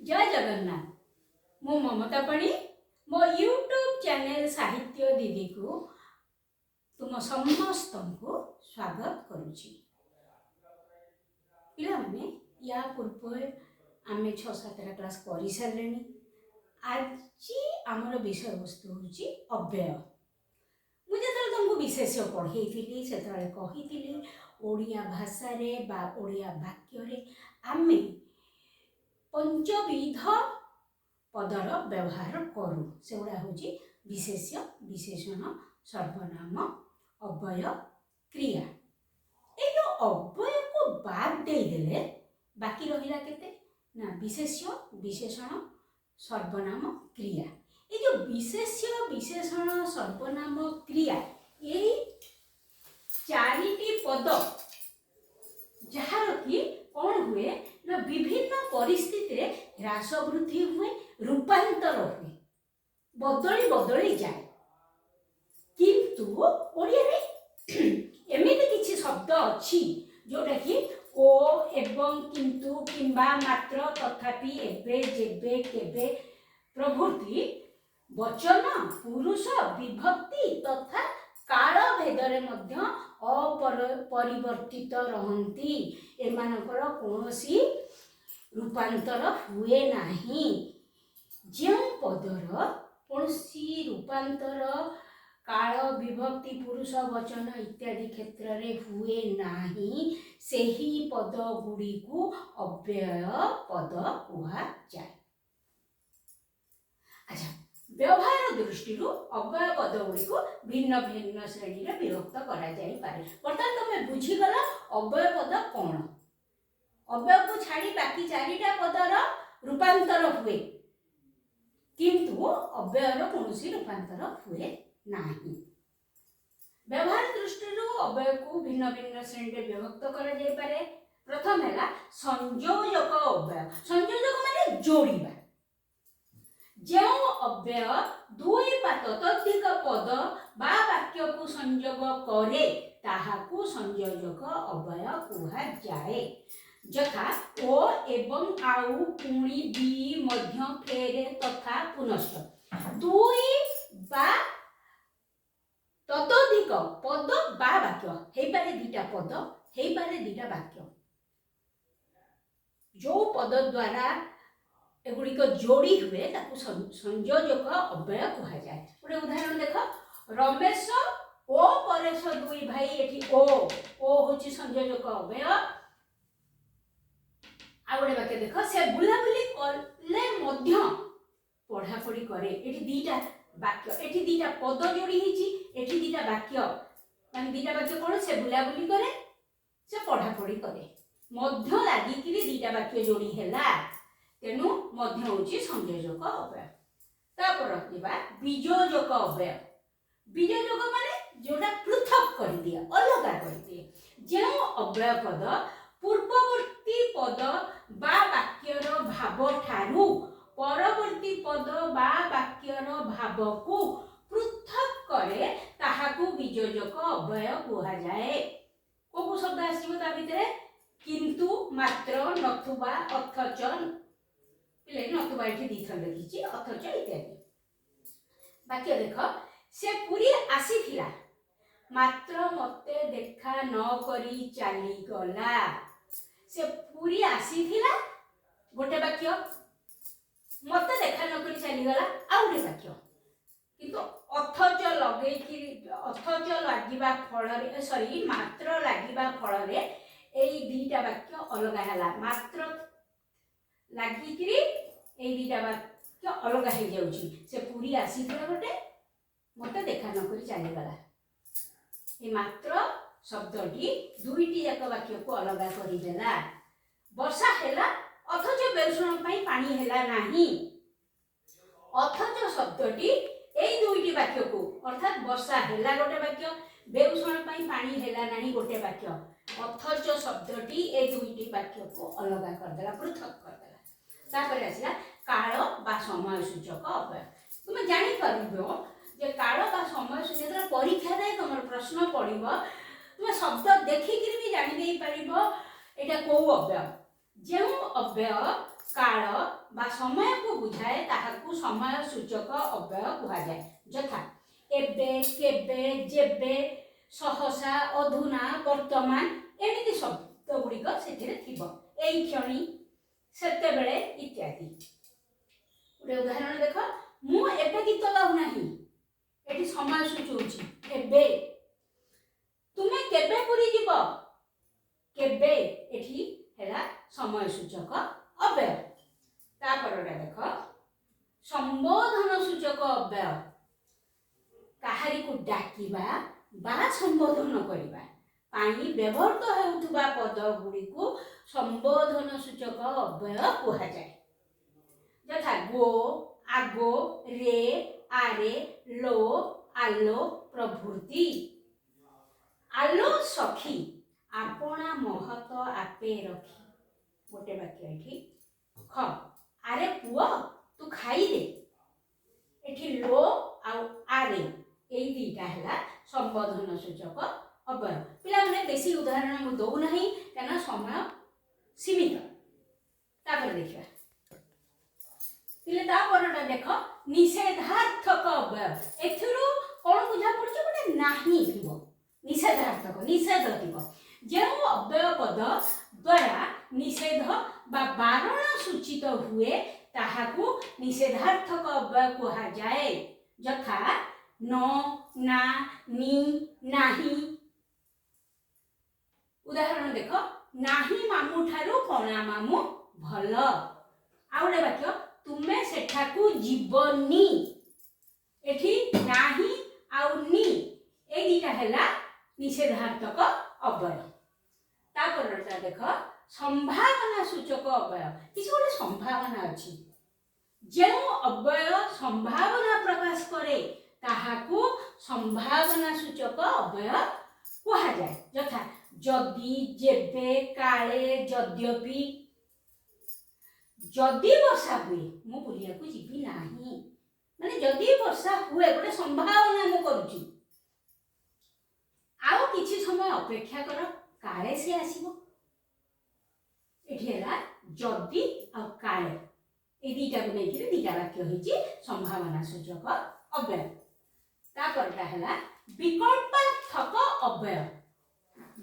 जय जगन्नाथ। मु ममता पाणी मो यूट्यूब चैनल साहित्य दीदी को तुम समस्त को स्वागत करुछि। पिला माने या पूर्व आमे 6-7 क्लास कर सारे। आज आमर विषय वस्तु हूँ अव्यय। मुझे तुमको विशेष पढ़े से कही ओडिया भाषा रे बा ओडिया वाक्य रे आमे पंचविध पदर व्यवहार करूँ से गुड़ा हूँ विशेष्य विशेषण सर्वनाम अव्यय क्रिया। ये जो अव्यय को बाद देदेले बाकी रहा केते ना विशेष्य विशेषण सर्वनाम क्रिया। ये जो विशेष्य विशेषण सर्वनाम क्रिया यही चारिटी पद जार कि कौन हुए ना विभिन्न परिस्थिति रे ह्रास वृद्धि हुए रूपांतर हुए बदली बदली जाए। किंतु ओडिया रे एमिति किछि शब्द अछि जोटा कि ओ एवं किंतु किंबा मात्र तथापि एबे जेबे केबे प्रभृति वचन पुरुष विभक्ति तथा काल भेदरे मध्य अपरिवर्तित रहंती। एमानकर कोनोसी रूपांतर हुए नाही। जो पदर कोनोसी रूपांतर काल विभक्ति पुरुष वचन इत्यादि क्षेत्र रे हुए नाही सेही पद गुड़ी को अव्यय पद कुहा जाए। अच्छा, व्यवहार दृष्टि अव्यय पद गुड़ी को भिन्न भिन्न श्रेणी रे विभक्त करा जाई पारे। बर्तमान तुम बुझीगल अव्यय पद कौन। अव्यय को छाड़ी बाकी चारिटा पदर रूपांतर हुए किंतु अव्ययर कौनसी रूपांतर हुए नाही। व्यवहार दृष्टि अव्यय को भिन्न भिन्न श्रेणी रे विभक्त करा जाई पारे। प्रथम है संयोजक अव्यय। संयोजक माने जोड़िबा। जो अव्यय दुई बा ततोधिक पद बा वाक्य को संयोग करे ताहाकू संयोजक अव्यय कुहा जाए। यथा ओ एवं आउ पुणी बी मध्य फेरे तथा पुनश्च दुई बा ततोधिक पद बा वाक्य हेई पारे दीटा पद हेई पारे दीटा वाक्य जो पद द्वारा एगुड़िक जोड़ी हुए ताकू संयोजक अव्यय कहा जाए। गोटे उदाहरण देख रमेश ओ परेश दुई भाई एठी ओ होची संयोजक अव्यय। आ गोटे वाक्य देख से बुलाबुली कले मध्य पढ़ापढ़ी करे। एठी दीटा वाक्य एठी दीटा पद जोड़ी हिची एठी दीटा वाक्य माने दीटा वाक्य कोन से बुलाबुली करे से पढ़ापढ़ी करे मध्य लागी कि दीटा वाक्य जोड़ी हैला तेणु मध्य होची संयोजक अव्यय। तापर रखिबा बीजोजक अव्यय। बीजोजक माने जोटा पृथक कर दिया अलग कर दिए। जो अव्यय पद पूर्ववर्ती पद बा वाक्यर भाव ठारू परवर्ती पद बा वाक्यर भाव को पृथक करे ताहाकू बीजोजक अव्यय कुहा जाए। को शब्द आसीबो ता भितरे किंतु मात्र नथुबा अथच पिले नथुबा एठी दीथर लिखिछि अथच इत्यादि वाक्य देख से पुरी आसीथिला मात्र मते देखा न करी चली गला। से पुरी आसीथिला गोटे वाक्य मते देखा न करी चली गला आ गोटे वाक्य किंतु अथच लगे कि अथच लागिबा फल रे सॉरी मात्र लागिबा फल रे एई दीटा वाक्य अलग हैला। मात्र लागी कि एई दीटा वाक्य अलग हो जाउची। से पूरी आसीथिला गोटे मते देखा न करी चली गला। ए मात्र शब्दटी दुईटी जाक वाक्य को अलग करी देला। वर्षा हैला अथच बेउषण पई पानी हैला नाही। अथच शब्दटी एई दुईटी वाक्य को अर्थात वर्षा हैला गोटे वाक्य बेउषण पई पानी हैला नाही गोटे वाक्य अथच शब्दटी ए दुईटी वाक्य को अलग कर देला पृथक कर देला। तापर आसिला काल बा समय सूचक अव्यय। तुम जानि परबो जे काल बा समय सूचक परीक्षा दे तुम प्रश्न पड़िबो तुम शब्द देखि कि भी जानि देई परबो एटा को अव्यय। जो अव्यय काल बा समय को बुझाए ताहाकू समय सूचक अव्यय कुहाଯାଏ यथा एबे केबे जेबे सहसा अधुना वर्तमान एमिति शब्द गुड़िक से एई क्षणी सेतेबेले इत्यादि। गोटे उदाहरण देख मु एबे गीत गाऊ नाही एठी समय सूचौछि एबे। तुमे केबे पुरी जीव केबे एठी हैला समय सूचक अव्यय। तापरटा देख संबोधन सूचक अव्यय काहारी को डाकिबा बा संबोधन करिबा पाई व्यवहृत हेउथुबा पद गुडी को संबोधन सूचक अव्यय कुहा जाय यथा गो आगो रे आरे लो आलो प्रभृति। आलो सखी आपणा महत आपे रखी गोटे वाक्य एठी ख आरे पुओ तू खाई दे एठी लो आउ आरे एई दीटा हैला संबोधन सूचक अव्यय। पिला माने बेसी उदाहरण मु दउ नाही काना समय सीमित। तापर देखिबा पिले तापरटा देख निषेधार्थक अव्यय एथिरु कोन बुझा पड़छ गोटे नाही थिबो निषेधार्थक निषेध थिबो जे अव्यय पद द्वारा निषेध बा बारण सूचित हुए ताहाकू निषेधार्थक अव्यय कुहा जाए यथा न ना नी नाही। उदाहरण देख नाही मामू ठारू पणा मामू भल। आउडे वाक्य तुमे सेठाकू जीवनी एठी नाही आउ नी ए दीटा हैला निषेधार्थक अव्यय। तापरटा देख संभावना सूचक अव्यय किसी गोटे संभावना अछि जे अव्यय संभावना प्रकाश करे ताहाकू संभावना सूचक अव्यय कुहा जाय यथा जदि जेबे काले यद्यपि। जदि वर्षा हुए मु बुलिया को जीवी नाही माने जदि वर्षा हुए गोटे संभावना मु करूची आउ किछि समय अपेक्षा कर काले से आसीबो एठी हैला जदि आ काले ए दीटा को नेकी दीटा वाक्य होइची संभावना सूचक अव्यय। तापरटा हैला विकल्पार्थक अव्यय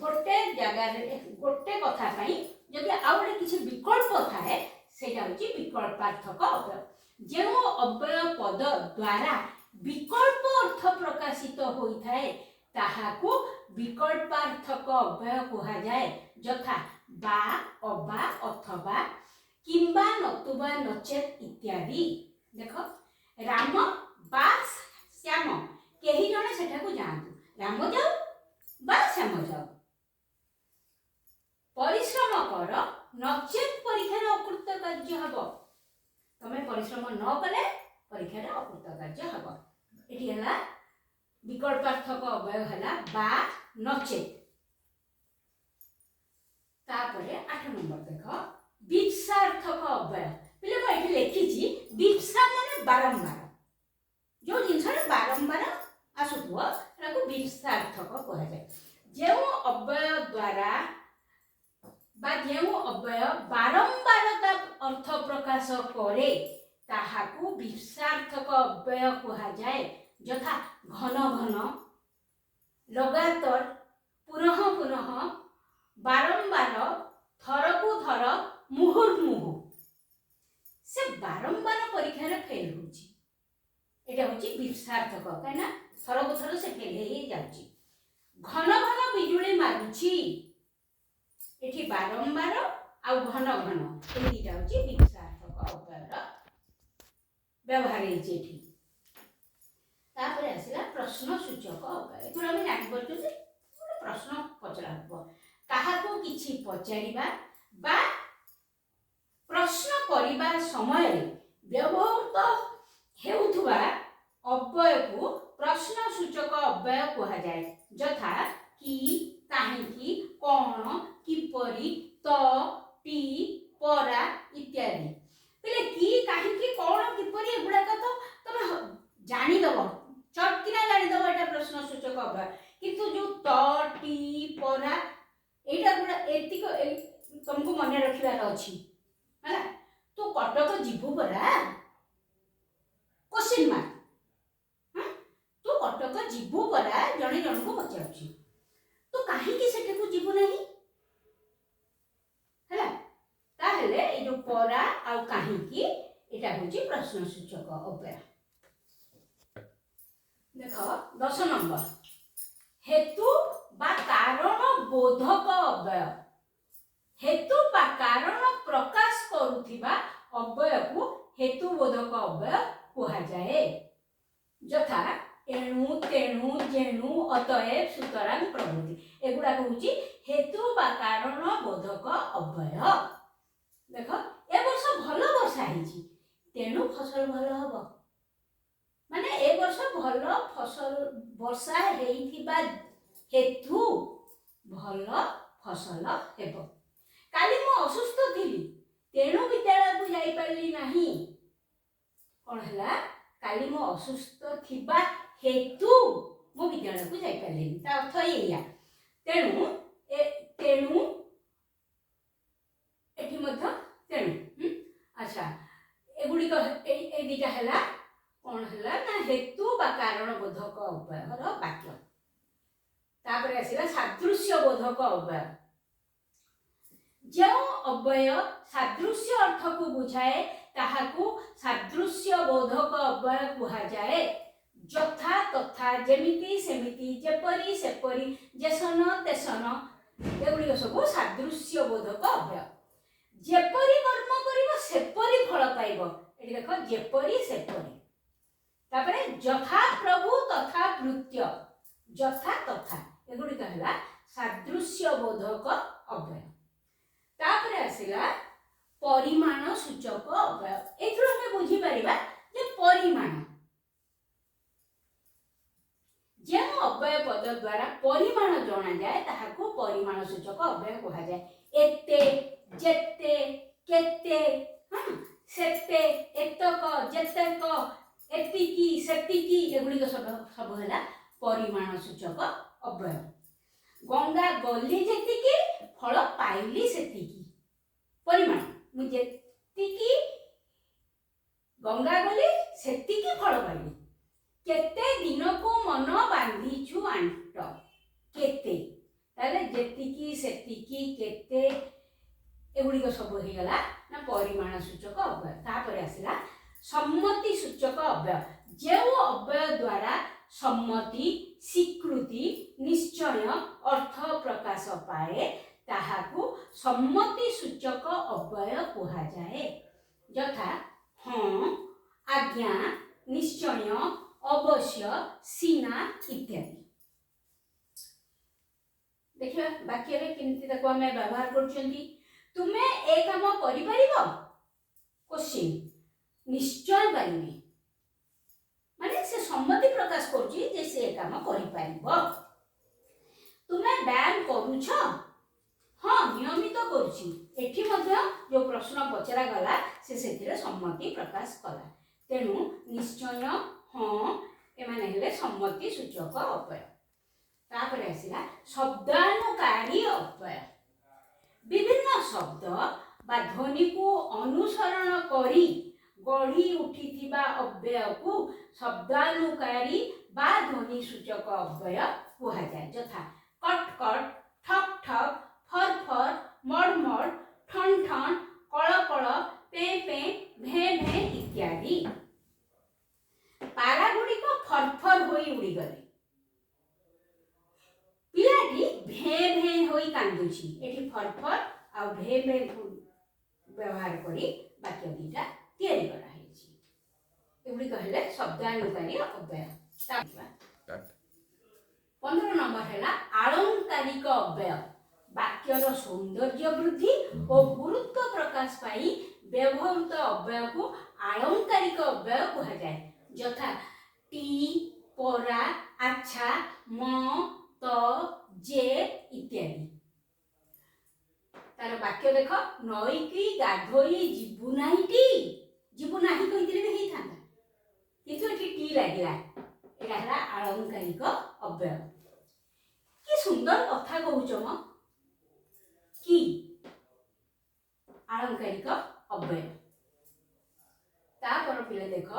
गोटे जगह रे गोटे कथा पई जदि आ गोटे किछि विकल्प थाए सेटा होची विकल्पार्थक अव्यय। जे अव्यय पद द्वारा विकल्प अर्थ प्रकाशित होई थाए ताहाकू विकल्पार्थक अव्यय कुहा जाए यथा बा अबा अथवा किंबा नतुबा नचेत इत्यादि। देख राम बा श्याम केही जने सेठाकू जाआंतु राम जाऊ बा श्याम जाऊ। परिश्रम कर नचेत परीक्षा अकृत कार्य हब तमे परिश्रम न कले परीक्षा अकृत कार्य हब एठी हला विकल्पार्थक अव्यय हला बा नचेत। तापरे 8 नंबर देख विप्सार्थक अव्यय पिले को एठी लेखिची विप्सा माने बारंबार जो जिंस रे बारंबार आसुथुव ताको विप्सार्थक कहा जाय। जेउ अव्यय द्वारा बा जेउ अव्यय बारंबारता अर्थ प्रकाश करे ताहाकू विप्सार्थक अव्यय कहा जाय यथा घन घन लगातार पुनः पुनः बारंबार थरकू थर मुहुर्मुहु से बारंबार परीक्षा रे फेल होची एटा होची विप्सार्थक काना थरकू थर से फेल हे जाउची। घन घन बिजुली मारुची एठी बारंबार आ घन घन ए दीटा होची विप्सार्थक अव्यय व्यवहार हेची एठी। तापर आसिला प्रश्न सूचक अव्यय थोड़ा हम जानि परछु जे प्रश्न पचरा हबो काहाको किछि पचारिबा बा प्रश्न करिबा समय व्यवहृत हेउथुबा अव्यय को प्रश्न सूचक अव्यय कहा जाय यथा कि काहेकि कोन किपरि त टी परा इत्यादि। पहिले कि काहेकि कोन किपरि एगुडा तो तमे जानि दबो चटकिना जानि दबो एटा प्रश्न सूचक अव्यय किंतु जो त टी परा एटा गुडा एतिको तुमको मन रखिबार अछि हला जीवु परा जने जन को पचारुछि तो काहे कि सेठे को जीवु नहीं हैला ताहले ए जो परा आ काहे कि एटा होची प्रश्न सूचक अव्यय देखो 10 नंबर हेतु बा कारण बोधक अव्यय हेतु बा कारण प्रकाश करुथिबा अव्यय को हेतु बोधक अव्यय कुहा जाए यथा एणु तेणु जेणु अतएव सुतरां प्रभृति एगुडा कहूची हेतु बा कारण बोधक अव्यय देखो ए वर्ष भलो वर्षा हिची तेणु फसल भलो हबो माने ए वर्ष भलो फसल वर्षा हेइथिबा हेतु भलो फसल हेबो काली मो असुस्थ थिली तेणु विद्यालय को जाई पारली नाही कोन हला काली मो असुस्थ थिबा हेतु मो विद्यालय को जाई पारली ता अर्थ एया तेणु एठी मध्य तेणु अच्छा एगुडी को ए दिटा हला कोन हला ना हेतु बा कारण बोधक अव्यय रो वाक्य तापर आसीला सादृश्य बोधक अव्यय जो अव्यय सादृश्य अर्थ को बुझाए ताहाकू सादृश्य बोधक अव्यय कुहा जाए यथा तथा जेमिति सेमिति जेपरि सेपरि जेसन तेसन एगुडी सब सादृश्य बोधक अव्यय जेपरि कर्म करिवो सेपरि फल पाइबो एठी देखो जेपरि सेपरि तापरे यथा प्रभु तथा कृत्य यथा तथा एगुडी कहला सादृश्य बोधक अव्यय तापरे आसिला परिमाण सूचक अव्यय एथरो हम बुझी परिबा जे परिमाण जे अव्यय पद द्वारा परिमाण जणा जाए ताहाको परिमाण सूचक अव्यय कहा जाए एते जेते केते सेते एतक जेतेक एतिकी सेतिकी एगुडी सब हला परिमाण सूचक अव्यय गंगा गली जेतिकी फल पाइली सेतिकी परिमाण मु जेतिकी गंगा गली सेतिकी फल पाइली केते दिन को मन बांधीछु आंट केते ताले जेतिकी सेतिकी केते एगुडी सब हे गला ना परिमाण सूचक अव्यय तापर आसिला सम्मति सूचक अव्यय जेउ अव्यय द्वारा सम्मति स्वीकृति निश्चय अर्थ प्रकाश पाए ताहाकू सम्मति सूचक अव्यय कुहा जाए यथा हाँ आज्ञा निश्चय अवश्य सीना इत्यादि देखिए वाक्य रे किंति ताको हमें व्यवहार करछंती तुमे ए काम करि परिबो क्वेश्चन निश्चय पारिबी माने से सम्मति प्रकाश करछि जे से काम करि पारिबो तुमे व्यायाम करूछ हाँ नियमित करूछि एठी मध्य जो प्रश्न पचरा गला से सेथिरे सम्मति प्रकाश कला तेनु निश्चय हाँ एमाने हेले सम्मति सूचक अव्यय तापरे आसिला शब्दानुकारी अव्यय विभिन्न शब्द बा ध्वनि को अनुसरण करी गढ़ी उठिथिबा अव्यय को शब्दानुकारी बा ध्वनि सूचक अव्यय कुहा जाए यथा कट कट ठक ठक फर फर मड मड ठन ठन कळ कळ पे पे भे भे इत्यादि पारा गुडी को फरफर होई उड़ी गले पिलाटी भे भे होई कांदुची एठी फरफर आ भे भे व्यवहार करी वाक्य दीटा तैयारी करा हेची एगुडी कहले शब्दानुकारी अव्यय 15 नंबर हैला आलंकारिक अव्यय वाक्यर सौंदर्य वृद्धि और गुरुत्व प्रकाश पाई व्यवहृत अव्यय को आलंकारिक अव्यय कहा जाए यथा टी परा अच्छा म त जे इत्यादि तार वाक्य देख नई की गाधोई जीवु नाही कहितले भी हेई थांता किंतु एठी टी लागिला एटा हला आलंकारिक अव्यय कि सुंदर कथा कहूच म कि आलंकारिक अव्यय तापर पिले देख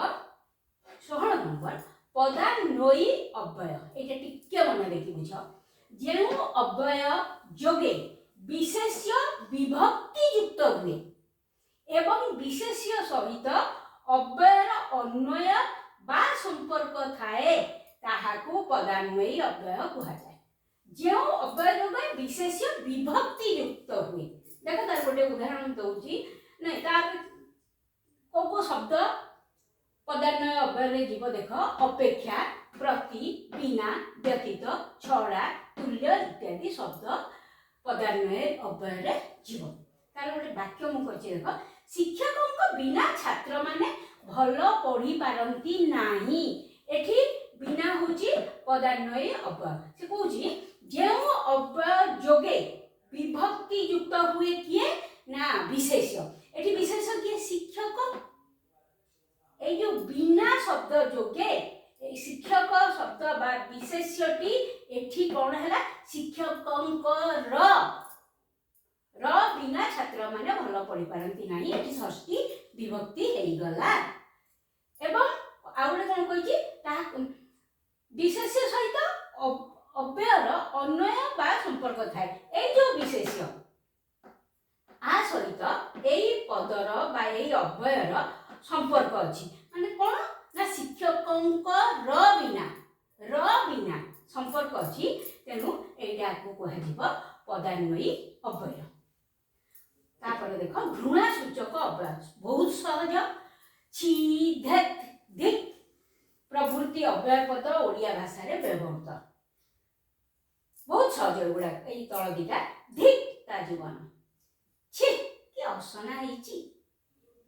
16 नंबर पदान्वयी अव्यय एटा टिके मन देखि बुझ जेउ अव्यय जोगे विशेष्य विभक्ति युक्त हुए एवं विशेष्य सहित अव्ययर अन्वय बा संपर्क थाए ताहाकू पदान्वयी अव्यय कहा जाए जो अव्यय जोगे विशेष्य विभक्ति युक्त हुए देखो तार गोटे उदाहरण दउची नै तार को शब्द पदान्वय अव्यय जीव देख अपेक्षा प्रति बिना व्यतीत छड़ा तुल्य इत्यादि शब्द पदान्वय अव्यय जीव तार गोटे वाक्य मु कहछि देख शिक्षक बिना छात्र माने भल पढ़ी पारंती नाही एठी बिना होची पदान्वय अव्यय से कहछि जे अव्यय जोगे विभक्ति युक्त हुए किए ना विशेष्य एठी विशेष्य किए शिक्षक ए जो बिना शब्द जोगे शिक्षक शब्द बा विशेष्यटी एठी कोन हैला शिक्षकंकर र बिना छात्र माने भल पढ़ी पारंती नाही एठी षष्ठी विभक्ति हेई गला एवं आउले कोन कहिछि ता विशेष्य सहित अव्ययर अन्वय बा संपर्क थाए ए जो विशेष्य आ सहित एई पदर बा एई अव्ययर संपर्क अछि माने कोन ना शिक्षकंकर बिना संपर्क अछि तेनु एटा को कह जीव पदान्वयी अव्यय तापर देखो घृणा सूचक अव्यय बहुत सहज छी धेत धिक प्रभृति अव्यय पद ओडिया भाषा रे व्यवहृत बहुत सहज गुडा एई तळ दिटा धिक ता जीवन छी कि असना हेची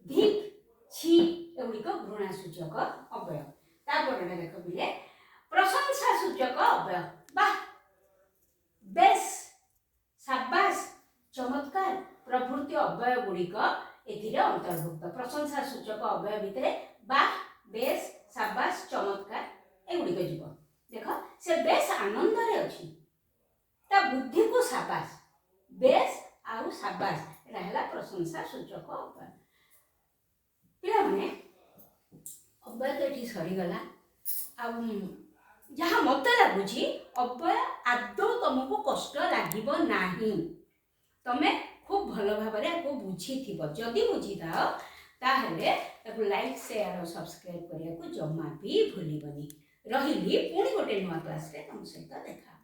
धिक छी एगुड़िक घृणा सूचक अव्यय तापर देख बिले प्रशंसा सूचक अव्यय वाह बेस शाबाश चमत्कार प्रभृति अव्यय गुड़िक एथिरे अंतर्भुक्त प्रशंसा सूचक अव्यय भितरे वाह बेस शाबाश चमत्कार एगुड़िक जीव देख से बेस आनंद रे अछि ता बुद्धि को शाबाश बेस आउ शाबाश एटा हला प्रशंसा सूचक अव्यय पिला माने अव्यय तो एठी सरी गला आ जहाँ मत लगुची अव्यय आदौ तुमको कष्ट लागिब नाही तमे खूब भल भाबरे को बुझी थिबो जदी बुझी दाओ ताहले ताको लाइक शेयर और सब्सक्राइब करिया को जम्मा भी भूलिबनी रहिली पुणी गोटे नुआ क्लास रे तुम सहित देखा।